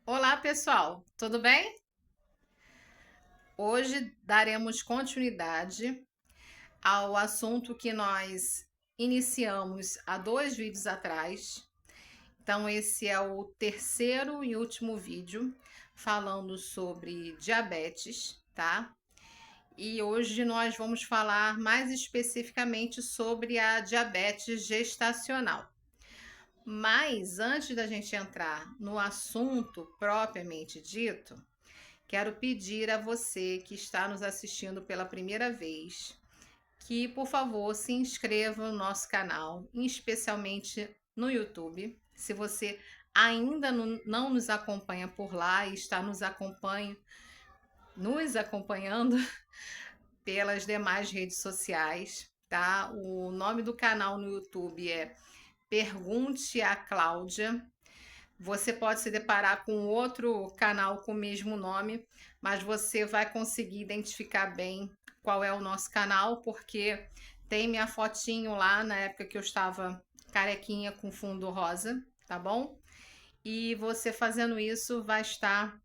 Olá, pessoal, tudo bem? Hoje daremos continuidade ao assunto que nós iniciamos há dois vídeos atrás. Então, esse é o terceiro e último vídeo falando sobre diabetes, tá? E hoje nós vamos falar mais especificamente sobre a diabetes gestacional. Mas antes da gente entrar no assunto propriamente dito, quero pedir a você que está nos assistindo pela primeira vez que, por favor, se inscreva no nosso canal, especialmente no YouTube. Se você ainda não nos acompanha por lá e está nos acompanhando pelas demais redes sociais, tá? O nome do canal no YouTube é Pergunte a Cláudia. Você pode se deparar com outro canal com o mesmo nome, mas você vai conseguir identificar bem qual é o nosso canal, porque tem minha fotinho lá na época que eu estava carequinha com fundo rosa, tá bom? E você fazendo isso vai estar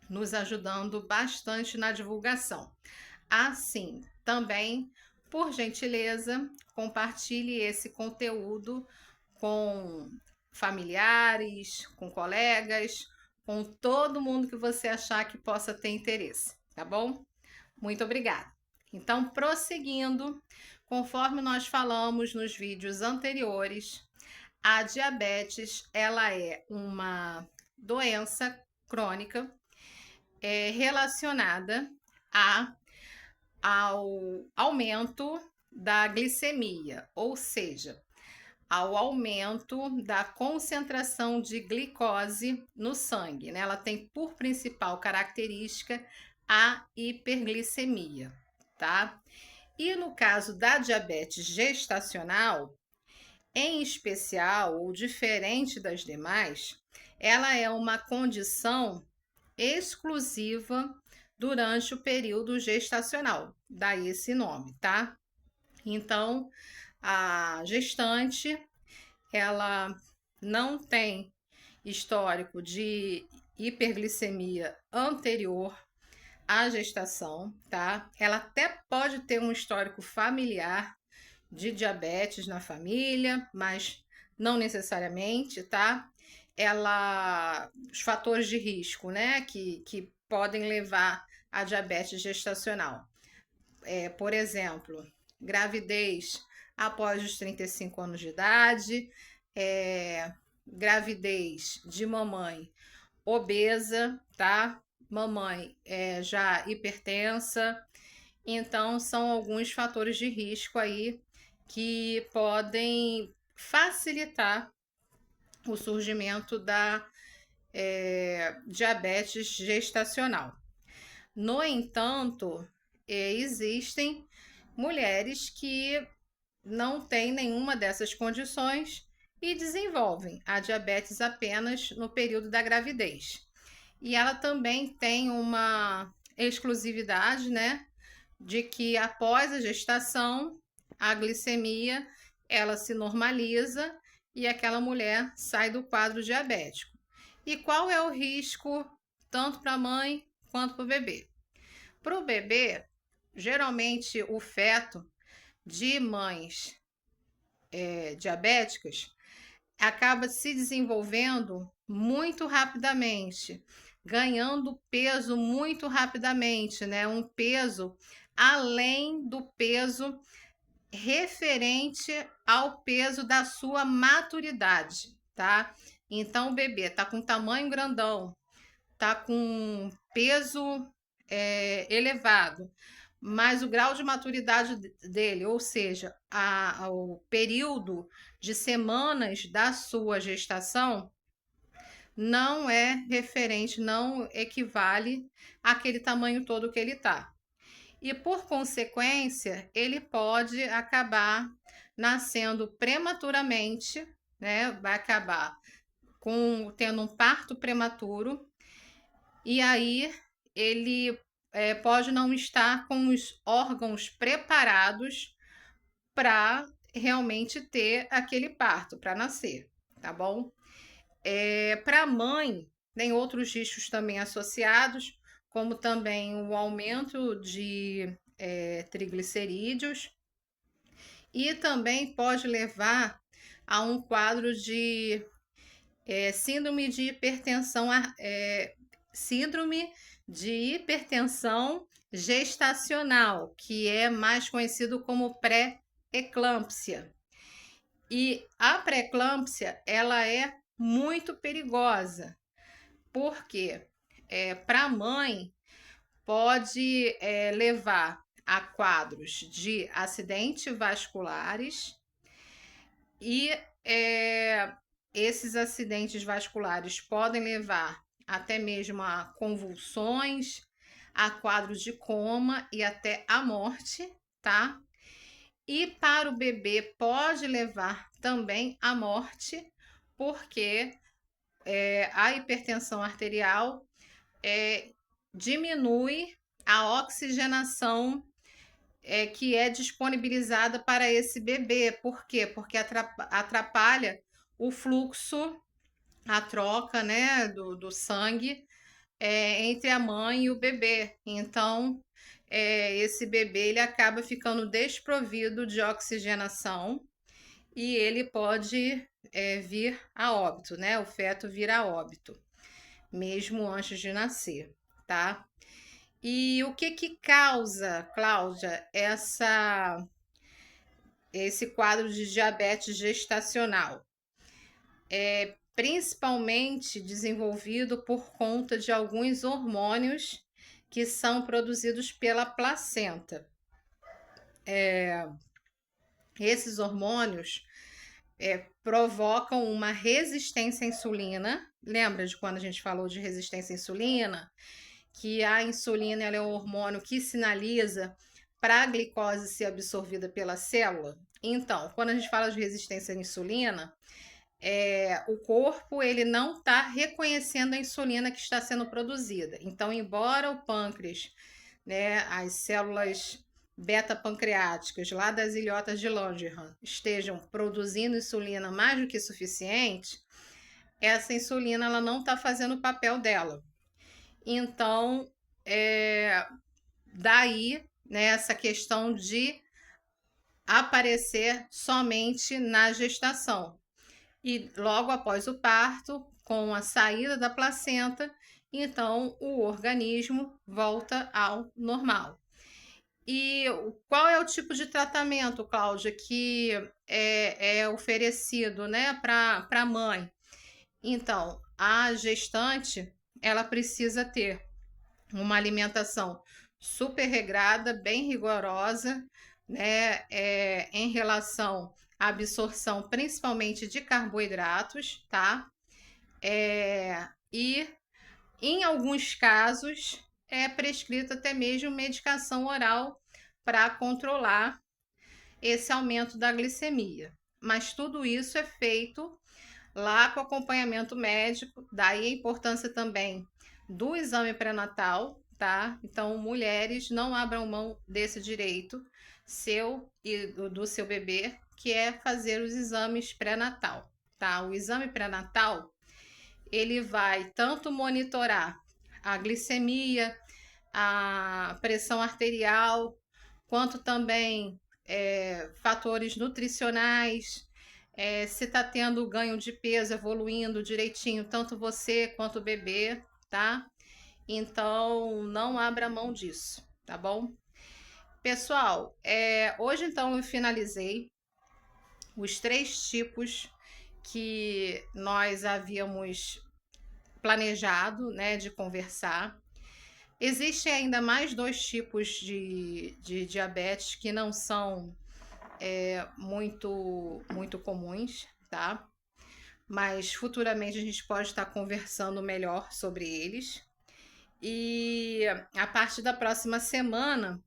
nos ajudando bastante na divulgação. Assim, também, por gentileza, compartilhe esse conteúdo com familiares, com colegas, com todo mundo que você achar que possa ter interesse, tá bom? Muito obrigada. Então, prosseguindo, conforme nós falamos nos vídeos anteriores, a diabetes ela é uma doença crônica relacionada a ao aumento da glicemia, ou seja, ao aumento da concentração de glicose no sangue, né? Ela tem por principal característica a hiperglicemia, tá? E no caso da diabetes gestacional, em especial ou diferente das demais, ela é uma condição exclusiva durante o período gestacional, daí esse nome, tá? Então, a gestante, ela não tem histórico de hiperglicemia anterior à gestação, tá? Ela até pode ter um histórico familiar de diabetes na família, mas não necessariamente, tá? Os fatores de risco, né, que podem levar à diabetes gestacional. Por exemplo, gravidez após os 35 anos de idade, gravidez de mamãe obesa, tá? Mamãe já hipertensa. Então, são alguns fatores de risco aí que podem facilitar o surgimento da diabetes gestacional. No entanto, existem mulheres que não têm nenhuma dessas condições e desenvolvem a diabetes apenas no período da gravidez. E ela também tem uma exclusividade, né, de que após a gestação, a glicemia ela se normaliza e aquela mulher sai do quadro diabético. E qual é o risco tanto para a mãe quanto para o bebê? Para o bebê, geralmente o feto de mães diabéticas acaba se desenvolvendo muito rapidamente, ganhando peso muito rapidamente, né? Um peso além do peso referente ao peso da sua maturidade, tá? Então o bebê tá com tamanho grandão, tá com peso elevado, mas o grau de maturidade dele, ou seja, o período de semanas da sua gestação, não é referente, não equivale àquele tamanho todo que ele está. E por consequência, ele pode acabar nascendo prematuramente, né? Vai acabar tendo um parto prematuro, e aí ele pode não estar com os órgãos preparados para realmente ter aquele parto, para nascer, tá bom? Para a mãe, tem outros riscos também associados, como também o aumento de triglicerídeos, e também pode levar a um quadro de síndrome de hipertensão, síndrome de hipertensão gestacional, que é mais conhecido como pré-eclâmpsia. E a pré-eclâmpsia, ela é muito perigosa, porque para a mãe pode levar a quadros de acidentes vasculares e esses acidentes vasculares podem levar até mesmo a convulsões, a quadros de coma e até a morte, tá? E para o bebê pode levar também à morte, porque a hipertensão arterial diminui a oxigenação que é disponibilizada para esse bebê. Por quê? Porque atrapalha o fluxo, a troca, né, do sangue entre a mãe e o bebê. Então, esse bebê ele acaba ficando desprovido de oxigenação e ele pode vir a óbito, né? O feto vir a óbito, mesmo antes de nascer, tá? E o que causa, Cláudia, esse quadro de diabetes gestacional? Principalmente desenvolvido por conta de alguns hormônios que são produzidos pela placenta. Esses hormônios provocam uma resistência à insulina. Lembra de quando a gente falou de resistência à insulina? Que a insulina ela é um hormônio que sinaliza para a glicose ser absorvida pela célula. Então, quando a gente fala de resistência à insulina, o corpo ele não está reconhecendo a insulina que está sendo produzida. Então, embora o pâncreas, né, as células beta-pancreáticas lá das ilhotas de Langerhans estejam produzindo insulina mais do que suficiente, essa insulina ela não está fazendo o papel dela. Então, daí, né, essa questão de aparecer somente na gestação. E logo após o parto, com a saída da placenta, então o organismo volta ao normal. E qual é o tipo de tratamento, Cláudia, que é oferecido, né, para a mãe? Então, a gestante, ela precisa ter uma alimentação super regrada, bem rigorosa, né, em relação à absorção, principalmente de carboidratos, tá? E em alguns casos é prescrita até mesmo medicação oral para controlar esse aumento da glicemia. Mas tudo isso é feito lá com acompanhamento médico, daí a importância também do exame pré-natal, tá? Então, mulheres, não abram mão desse direito seu e do seu bebê, que é fazer os exames pré-natal, tá? O exame pré-natal, ele vai tanto monitorar a glicemia, a pressão arterial, quanto também fatores nutricionais, se está tendo ganho de peso, evoluindo direitinho, tanto você quanto o bebê, tá? Então, não abra mão disso, tá bom? Pessoal, hoje então eu finalizei os 3 tipos que nós havíamos planejado, né, de conversar. Existem ainda mais 2 tipos de diabetes que não são muito comuns, tá? Mas futuramente a gente pode estar conversando melhor sobre eles. E a partir da próxima semana,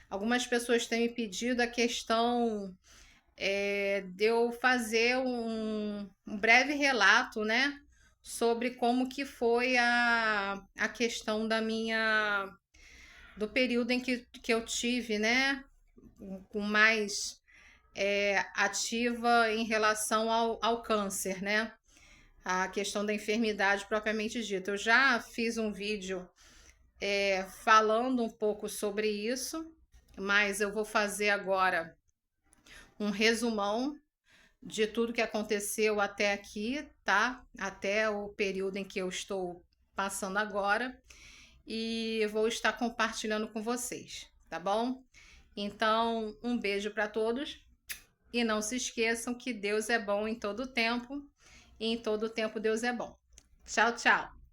algumas pessoas têm me pedido a questão de eu fazer um breve relato, né, sobre como que foi a questão do período em que eu tive, né, com mais ativa em relação ao câncer, né? a questão da enfermidade propriamente dita. Eu já fiz um vídeo falando um pouco sobre isso, mas eu vou fazer agora um resumão de tudo que aconteceu até aqui, tá? Até o período em que eu estou passando agora, e vou estar compartilhando com vocês, tá bom? Então, um beijo para todos e não se esqueçam que Deus é bom em todo tempo e em todo tempo Deus é bom. Tchau, tchau.